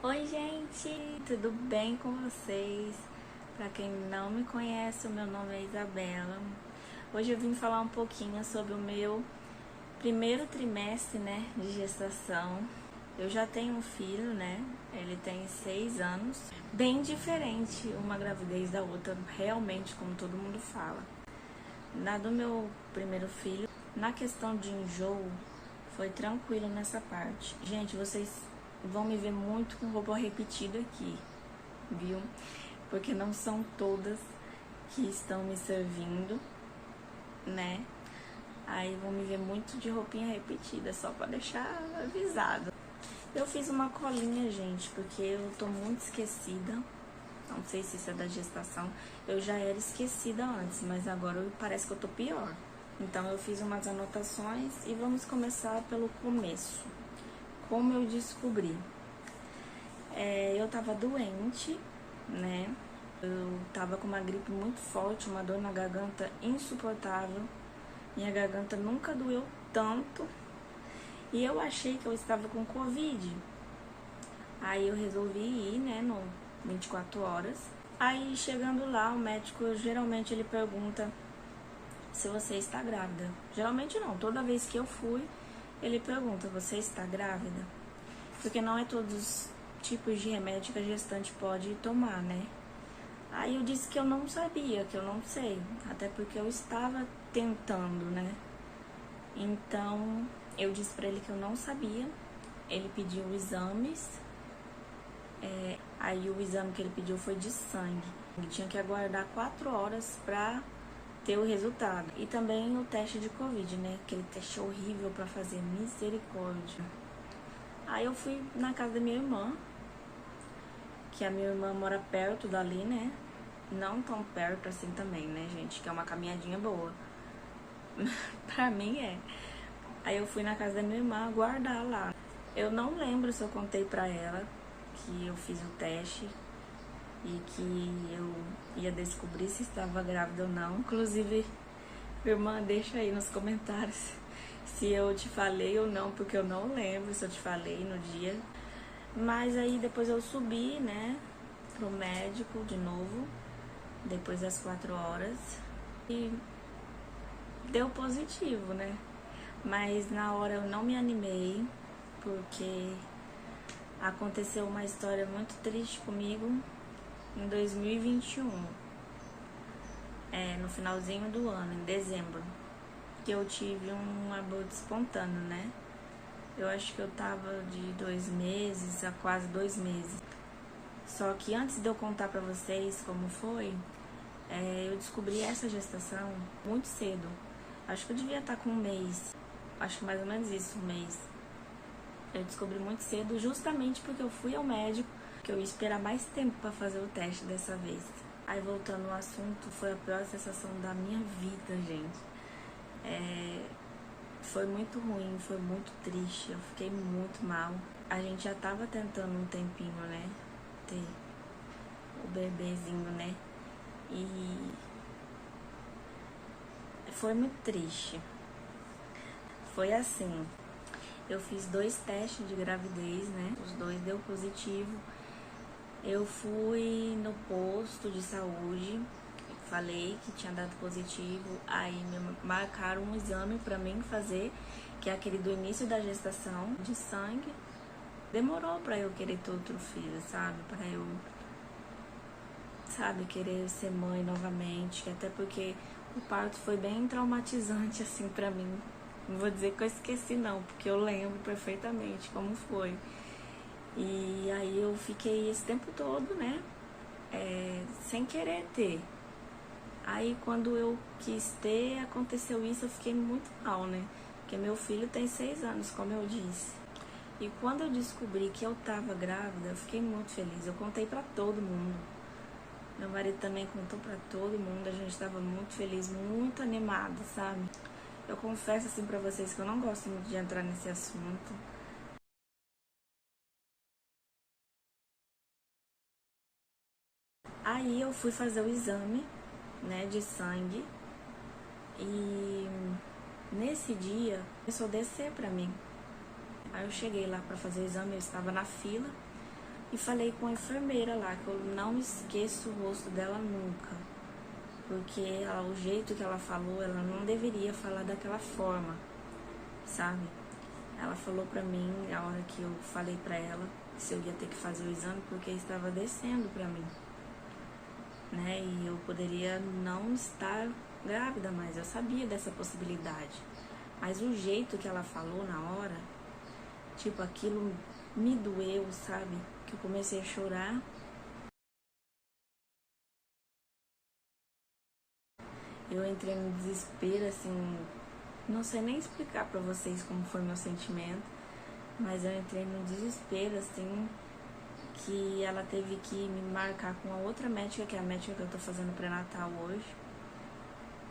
Oi gente, tudo bem com vocês? Para quem não me conhece, o meu nome é Isabela. Hoje eu vim falar um pouquinho sobre o meu primeiro trimestre, de gestação. Eu já tenho um filho, ele tem 6 anos. Bem diferente uma gravidez da outra, realmente, como todo mundo fala. Na do meu primeiro filho, na questão de enjoo, foi tranquilo nessa parte. Gente, vocês vão me ver muito com roupa repetida aqui, viu? Porque não são todas que estão me servindo, né? Aí vão me ver muito de roupinha repetida, só pra deixar avisado. Eu fiz uma colinha, gente, porque eu tô muito esquecida. Não sei se isso é da gestação. Eu já era esquecida antes, mas agora parece que eu tô pior. Então eu fiz umas anotações e vamos começar pelo começo. Como eu descobri? Eu tava doente, né? Eu tava com uma gripe muito forte, uma dor na garganta insuportável. Minha garganta nunca doeu tanto. E eu achei que eu estava com Covid. Aí eu resolvi ir, no 24 horas. Aí chegando lá, o médico geralmente ele pergunta se você está grávida. Geralmente não, toda vez que eu fui, ele pergunta, você está grávida? Porque não é todos os tipos de remédio que a gestante pode tomar, né? Aí eu disse que eu não sabia, que eu não sei, até porque eu estava tentando, né? Então, eu disse pra ele que eu não sabia, ele pediu exames, aí o exame que ele pediu foi de sangue. Ele tinha que aguardar 4 horas pra ter o resultado. E também o teste de Covid, né? Aquele teste horrível pra fazer, misericórdia. Aí eu fui na casa da minha irmã, que a minha irmã mora perto dali, né? Não tão perto assim também, né, gente? Que é uma caminhadinha boa. Pra mim é. Aí eu fui na casa da minha irmã aguardar lá. Eu não lembro se eu contei pra ela que eu fiz o teste e que eu ia descobrir se estava grávida ou não. Inclusive, irmã, deixa aí nos comentários se eu te falei ou não, porque eu não lembro se eu te falei no dia. Mas aí depois eu subi, pro médico de novo, depois das 4 horas, e deu positivo, Mas na hora eu não me animei, porque aconteceu uma história muito triste comigo em 2021, no finalzinho do ano, em dezembro, que eu tive um aborto espontâneo, Eu acho que eu tava de 2 meses a quase 2 meses. Só que antes de eu contar pra vocês como foi, eu descobri essa gestação muito cedo. Acho que eu devia estar com 1 mês. Acho que mais ou menos isso, 1 mês. Eu descobri muito cedo, justamente porque eu fui ao médico, que eu ia esperar mais tempo pra fazer o teste dessa vez. Aí voltando ao assunto, foi a pior sensação da minha vida, gente. Foi muito ruim, foi muito triste, eu fiquei muito mal. A gente já tava tentando um tempinho, ter o bebezinho, E foi muito triste. Foi assim, eu fiz 2 testes de gravidez, Os 2 deu positivo. Eu fui no posto de saúde, falei que tinha dado positivo, aí me marcaram um exame pra mim fazer, que é aquele do início da gestação, de sangue. Demorou pra eu querer ter outro filho, sabe? Pra eu, querer ser mãe novamente, até porque o parto foi bem traumatizante, assim, pra mim. Não vou dizer que eu esqueci, não, porque eu lembro perfeitamente como foi. E aí eu fiquei esse tempo todo, sem querer ter. Aí quando eu quis ter, aconteceu isso, eu fiquei muito mal, Porque meu filho tem 6 anos, como eu disse. E quando eu descobri que eu tava grávida, eu fiquei muito feliz. Eu contei pra todo mundo. Meu marido também contou pra todo mundo. A gente tava muito feliz, muito animado, sabe? Eu confesso assim pra vocês que eu não gosto muito de entrar nesse assunto. Aí eu fui fazer o exame, de sangue. E nesse dia, começou a descer pra mim. Aí eu cheguei lá pra fazer o exame, eu estava na fila. e falei com a enfermeira lá, que eu não esqueço o rosto dela nunca. Porque o jeito que ela falou, ela não deveria falar daquela forma, sabe? Ela falou pra mim, a hora que eu falei pra ela, se eu ia ter que fazer o exame, porque estava descendo pra mim, né? E eu poderia não estar grávida, mas eu sabia dessa possibilidade. Mas o jeito que ela falou na hora, tipo, aquilo me doeu, sabe? Que eu comecei a chorar. Eu entrei no desespero, assim, não sei nem explicar pra vocês como foi meu sentimento, mas eu entrei no desespero, assim, que ela teve que me marcar com a outra médica, que é a médica que eu tô fazendo pré-natal hoje,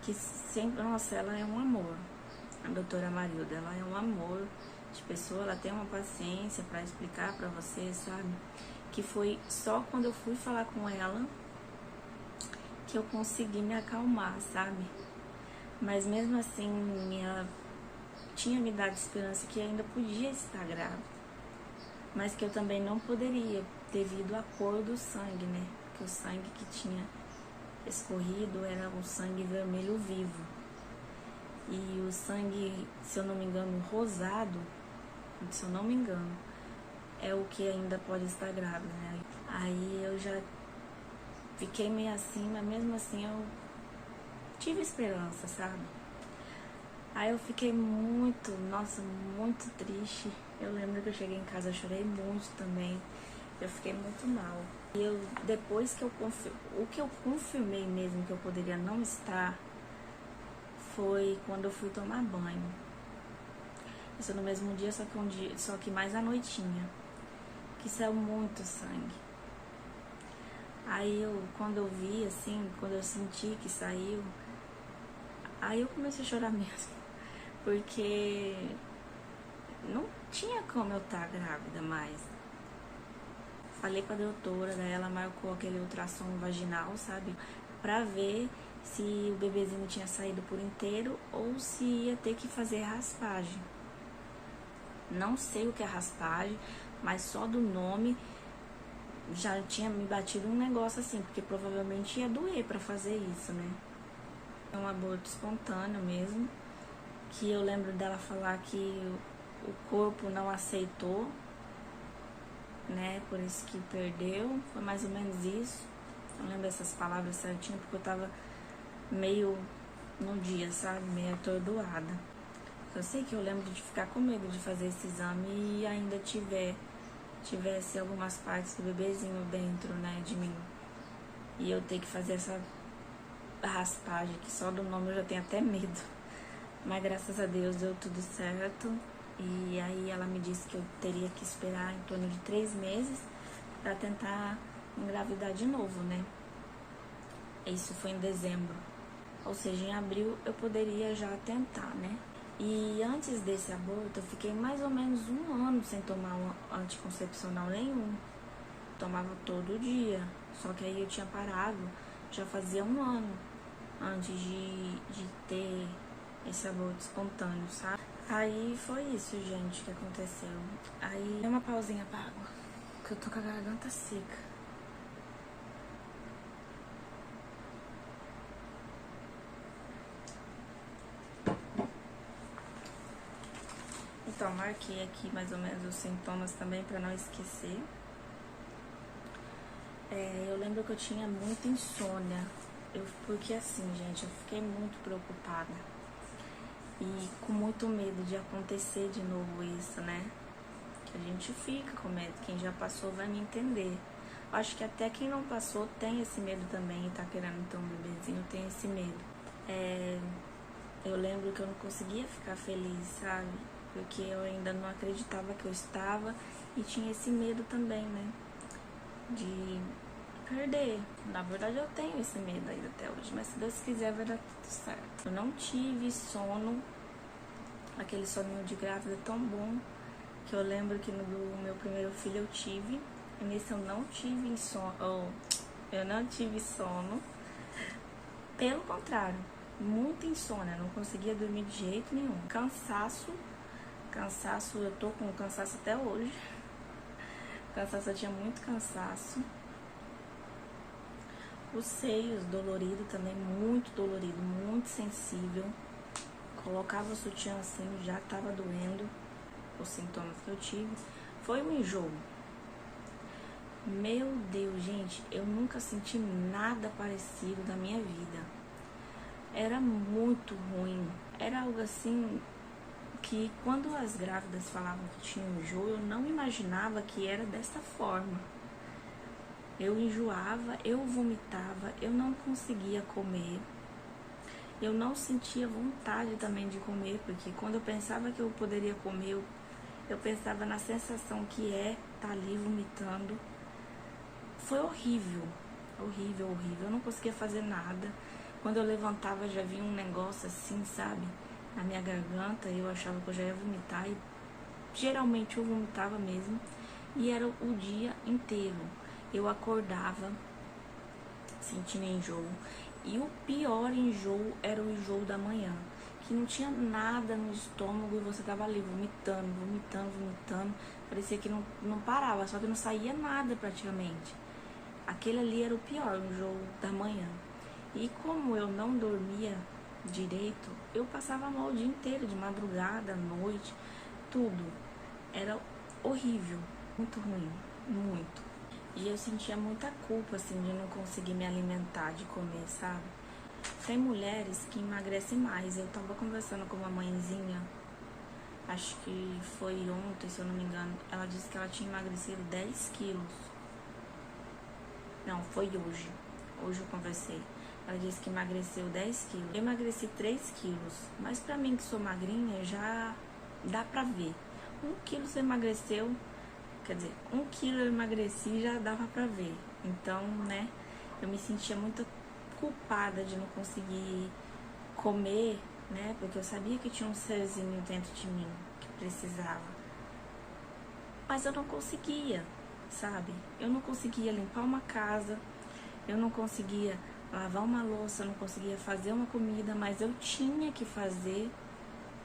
que sempre, nossa, ela é um amor, a doutora Marilda, ela é um amor de pessoa, ela tem uma paciência pra explicar pra vocês, sabe? Que foi só quando eu fui falar com ela que eu consegui me acalmar, sabe? Mas mesmo assim, ela tinha me dado esperança que ainda podia estar grávida, mas que eu também não poderia, devido à cor do sangue, né? Que o sangue que tinha escorrido era um sangue vermelho vivo. E o sangue, se eu não me engano, rosado, se eu não me engano, é o que ainda pode estar grávida, né? Aí eu já fiquei meio assim, mas mesmo assim eu tive esperança, sabe? Aí eu fiquei muito, nossa, muito triste. Eu lembro que eu cheguei em casa, eu chorei muito também. Eu fiquei muito mal. E eu, depois que o que eu confirmei mesmo que eu poderia não estar, foi quando eu fui tomar banho. Isso no mesmo dia, só que mais à noitinha. Que saiu muito sangue. Aí quando eu vi, assim, quando eu senti que saiu, aí eu comecei a chorar mesmo. Porque não tinha como eu estar grávida mais. Falei com a doutora, daí ela marcou aquele ultrassom vaginal, sabe? Pra ver se o bebezinho tinha saído por inteiro ou se ia ter que fazer raspagem. Não sei o que é raspagem, mas só do nome já tinha me batido um negócio assim, porque provavelmente ia doer pra fazer isso, né? É um aborto espontâneo mesmo, que eu lembro dela falar que o corpo não aceitou, né? Por isso que perdeu, foi mais ou menos isso. Não lembro essas palavras certinho, porque eu tava meio no dia, sabe? Meio atordoada. Eu sei que eu lembro de ficar com medo de fazer esse exame e ainda tivesse algumas partes do bebezinho dentro, né, de mim. E eu ter que fazer essa raspagem, que só do nome eu já tenho até medo. Mas graças a Deus deu tudo certo. E aí ela me disse que eu teria que esperar em torno de 3 meses pra tentar engravidar de novo, né? Isso foi em dezembro. Ou seja, em abril eu poderia já tentar, né? E antes desse aborto eu fiquei mais ou menos 1 ano sem tomar um anticoncepcional nenhum. Tomava todo dia. Só que aí eu tinha parado, já fazia 1 ano antes de ter esse aborto espontâneo, sabe? Aí foi isso, gente, que aconteceu. Aí dei uma pausinha pra água, porque eu tô com a garganta seca. Então, marquei aqui mais ou menos os sintomas também pra não esquecer. Eu lembro que eu tinha muita insônia, porque assim, gente, eu fiquei muito preocupada e com muito medo de acontecer de novo isso, né? Que a gente fica com medo, quem já passou vai me entender. Acho que até quem não passou tem esse medo também e tá querendo ter um bebezinho, tem esse medo. Eu lembro que eu não conseguia ficar feliz, sabe? Porque eu ainda não acreditava que eu estava e tinha esse medo também, né? De perder. Na verdade eu tenho esse medo ainda até hoje, mas se Deus quiser vai dar tudo certo. Eu não tive sono, aquele soninho de grávida tão bom, que eu lembro que no meu primeiro filho eu tive, e nesse eu não tive sono, eu não tive sono, pelo contrário, muita insônia, não conseguia dormir de jeito nenhum. Cansaço, eu tô com cansaço até hoje. Cansaço, eu tinha muito cansaço. Os seios dolorido também, muito dolorido, muito sensível. Colocava o sutiã assim, já tava doendo. Os sintomas que eu tive foi um enjoo. Meu Deus, gente, eu nunca senti nada parecido na minha vida. Era muito ruim. Era algo assim que quando as grávidas falavam que tinha enjoo, eu não imaginava que era desta forma. Eu enjoava, eu vomitava, eu não conseguia comer. Eu não sentia vontade também de comer, porque quando eu pensava que eu poderia comer, eu pensava na sensação que é estar ali vomitando. Foi horrível, horrível, horrível. Eu não conseguia fazer nada. Quando eu levantava já vinha um negócio assim, sabe? Na minha garganta, eu achava que eu já ia vomitar e geralmente eu vomitava mesmo. E era o dia inteiro. Eu acordava sentindo enjoo. E o pior enjoo era o enjoo da manhã, que não tinha nada no estômago e você tava ali vomitando, vomitando, vomitando. Parecia que não parava, só que não saía nada praticamente. Aquele ali era o pior, o enjoo da manhã. E como eu não dormia direito, eu passava mal o dia inteiro, de madrugada, à noite, tudo. Era horrível, muito ruim, muito. E eu sentia muita culpa, assim, de não conseguir me alimentar, de comer, sabe? Tem mulheres que emagrecem mais. Eu tava conversando com uma mãezinha, acho que foi ontem, se eu não me engano. Ela disse que ela tinha emagrecido 10 quilos. Não, foi hoje. Hoje eu conversei. Ela disse que emagreceu 10 quilos. Eu emagreci 3 quilos. Mas pra mim que sou magrinha, já dá pra ver. 1 quilo você emagreceu, quer dizer, 1 quilo eu emagreci, já dava pra ver. Então, né, eu me sentia muito culpada de não conseguir comer, né, porque eu sabia que tinha um serzinho dentro de mim que precisava. Mas eu não conseguia, sabe? Eu não conseguia limpar uma casa, eu não conseguia lavar uma louça, eu não conseguia fazer uma comida, mas eu tinha que fazer,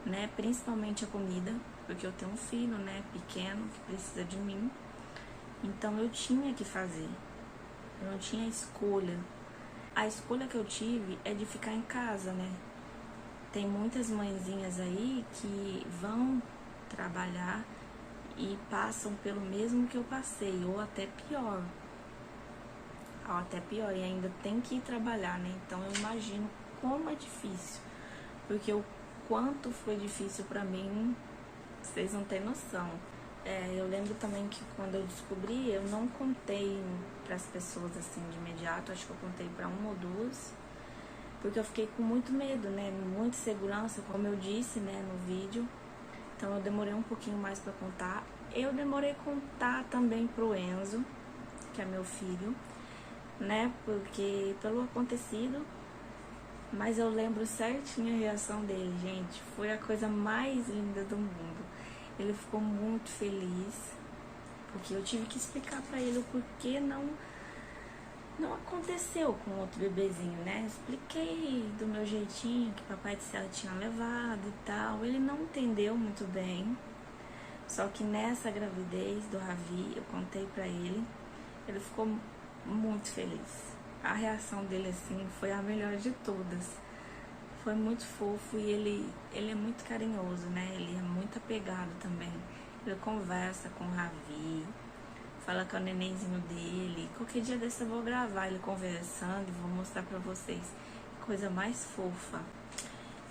né, principalmente a comida, porque eu tenho um filho, né, pequeno, que precisa de mim. Então eu tinha que fazer. Eu não tinha escolha. A escolha que eu tive é de ficar em casa, né? Tem muitas mãezinhas aí que vão trabalhar e passam pelo mesmo que eu passei, ou até pior. Ou até pior, e ainda tem que ir trabalhar, né? Então eu imagino como é difícil. Porque o quanto foi difícil pra mim, vocês não têm noção. Eu lembro também que quando eu descobri, eu não contei para as pessoas assim de imediato, acho que eu contei para uma ou duas, porque eu fiquei com muito medo, né? Muita insegurança, como eu disse, né, no vídeo. Então eu demorei um pouquinho mais para contar. Eu demorei a contar também pro Enzo, que é meu filho, né? Porque pelo acontecido, mas eu lembro certinho a reação dele, gente. Foi a coisa mais linda do mundo. Ele ficou muito feliz, porque eu tive que explicar pra ele o porquê não aconteceu com outro bebezinho, né? Eu expliquei do meu jeitinho, que papai do céu tinha levado e tal. Ele não entendeu muito bem, só que nessa gravidez do Ravi, eu contei pra ele, ele ficou muito feliz. A reação dele, assim, foi a melhor de todas. Foi muito fofo e ele é muito carinhoso, né? Ele é muito apegado também. Ele conversa com o Ravi, fala que é o nenenzinho dele. Qualquer dia desse eu vou gravar ele conversando e vou mostrar pra vocês. Coisa mais fofa.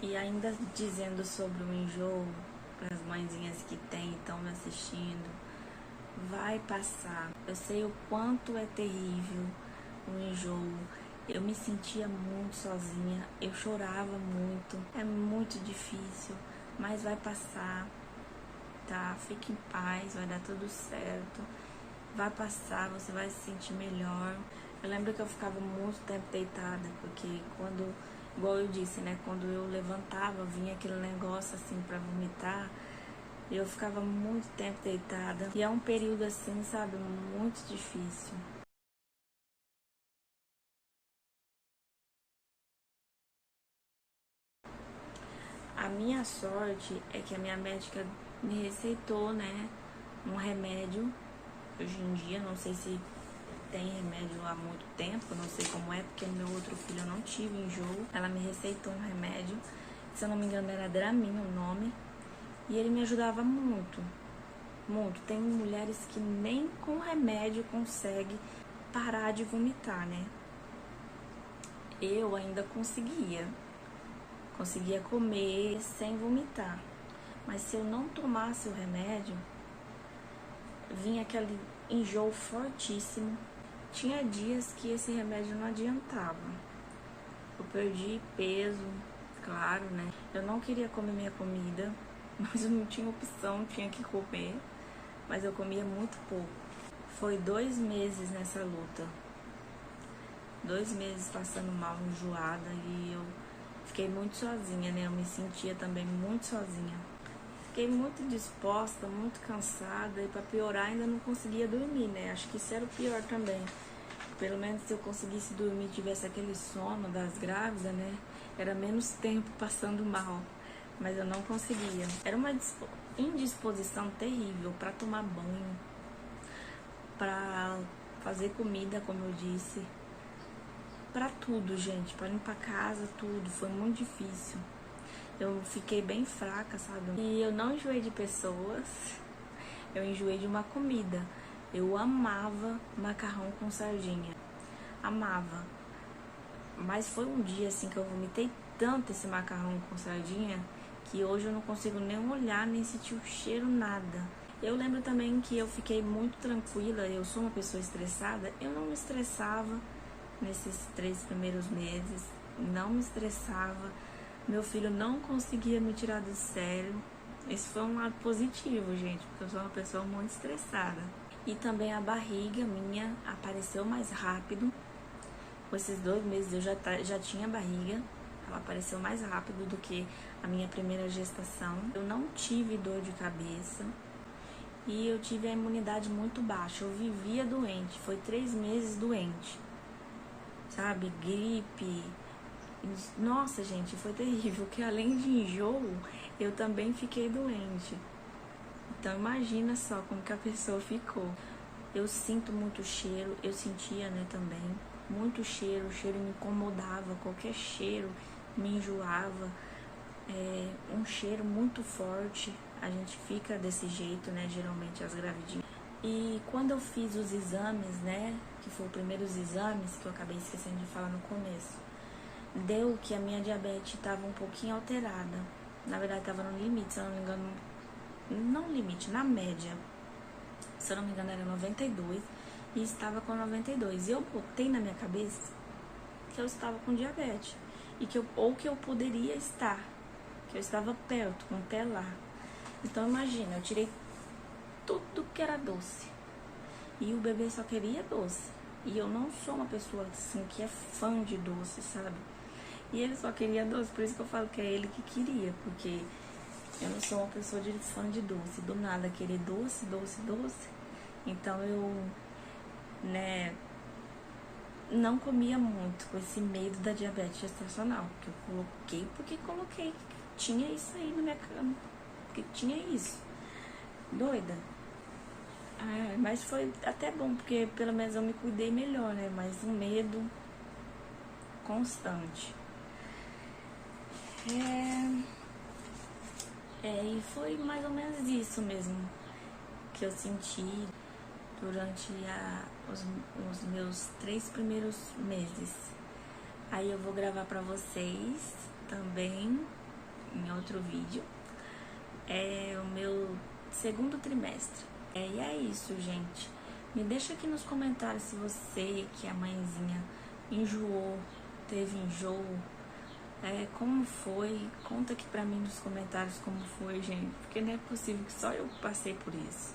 E ainda dizendo sobre o enjoo, para as mãezinhas que tem, estão me assistindo, vai passar. Eu sei o quanto é terrível o enjoo. Eu me sentia muito sozinha, eu chorava muito, é muito difícil, mas vai passar, tá? Fique em paz, vai dar tudo certo, vai passar, você vai se sentir melhor. Eu lembro que eu ficava muito tempo deitada, porque quando, igual eu disse, né, quando eu levantava, vinha aquele negócio assim pra vomitar, eu ficava muito tempo deitada, e é um período assim, sabe, muito difícil. A minha sorte é que a minha médica me receitou, né, um remédio hoje em dia. Não sei se tem remédio há muito tempo, não sei como é, porque no meu outro filho eu não tive enjoo. Ela me receitou um remédio, se eu não me engano era Dramin o nome, e ele me ajudava muito, muito. Tem mulheres que nem com remédio conseguem parar de vomitar, né? Eu ainda conseguia comer sem vomitar, mas se eu não tomasse o remédio, vinha aquele enjoo fortíssimo. Tinha dias que esse remédio não adiantava. Eu perdi peso, claro, né? Eu não queria comer minha comida, mas eu não tinha opção, tinha que comer. Mas eu comia muito pouco. Foi 2 meses nessa luta. 2 meses passando mal, enjoada, e eu fiquei muito sozinha, né? Eu me sentia também muito sozinha. Fiquei muito disposta, muito cansada, e para piorar ainda não conseguia dormir, né? Acho que isso era o pior também. Pelo menos se eu conseguisse dormir, tivesse aquele sono das grávidas, né? Era menos tempo passando mal, mas eu não conseguia. Era uma indisposição terrível para tomar banho, para fazer comida, como eu disse, para tudo, gente, para limpar a casa, tudo. Foi muito difícil. Eu fiquei bem fraca, sabe? E eu não enjoei de pessoas, eu enjoei de uma comida. Eu amava macarrão com sardinha, amava. Mas foi um dia assim que eu vomitei tanto esse macarrão com sardinha que hoje eu não consigo nem olhar, nem sentir o cheiro, nada. Eu lembro também que eu fiquei muito tranquila, eu sou uma pessoa estressada, eu não me estressava nesses 3 primeiros meses, não me estressava. Meu filho não conseguia me tirar do sério. Esse foi um lado positivo, gente, porque eu sou uma pessoa muito estressada. E também a barriga minha apareceu mais rápido. Com esses 2 meses eu já tinha barriga. Ela apareceu mais rápido do que a minha primeira gestação. Eu não tive dor de cabeça. E eu tive a imunidade muito baixa. Eu vivia doente. Foi 3 meses doente. Sabe? Gripe. Nossa, gente, foi terrível, que além de enjoo, eu também fiquei doente. Então imagina só como que a pessoa ficou. Eu sinto muito cheiro, eu sentia, né, também, muito cheiro, o cheiro me incomodava, qualquer cheiro me enjoava, um cheiro muito forte. A gente fica desse jeito, né, geralmente as gravidinhas. E quando eu fiz os exames, né, que foram os primeiros exames, que eu acabei esquecendo de falar no começo, deu que a minha diabetes estava um pouquinho alterada. Na verdade, estava no limite, se eu não me engano, não limite, na média. Se eu não me engano, era 92 e estava com 92. E eu botei na minha cabeça que eu estava com diabetes e que eu poderia estar, que eu estava perto, com o pé lá. Então imagina, eu tirei tudo que era doce e o bebê só queria doce. E eu não sou uma pessoa assim que é fã de doce, sabe? E ele só queria doce, por isso que eu falo que é ele que queria, porque eu não sou uma pessoa de fã de doce. Do nada querer doce, doce, doce. Então eu, né, não comia muito com esse medo da diabetes gestacional. Porque coloquei, tinha isso aí na minha cama. Porque tinha isso. Doida. Mas foi até bom, porque pelo menos eu me cuidei melhor, né? Mas um medo constante. E foi mais ou menos isso mesmo que eu senti durante os meus 3 primeiros meses. Aí eu vou gravar pra vocês também em outro vídeo. É o meu 2º trimestre. E é isso, gente. Me deixa aqui nos comentários se você, que é mãezinha, enjoou, teve enjoo, como foi. Conta aqui pra mim nos comentários como foi, gente, porque não é possível que só eu passei por isso,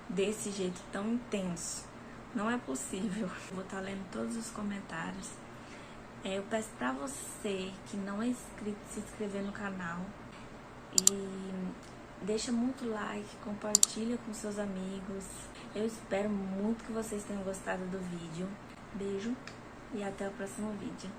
desse jeito tão intenso. Não é possível. Vou estar lendo todos os comentários. Eu peço pra você que não é inscrito, se inscrever no canal e deixa muito like, compartilha com seus amigos. Eu espero muito que vocês tenham gostado do vídeo. Beijo e até o próximo vídeo.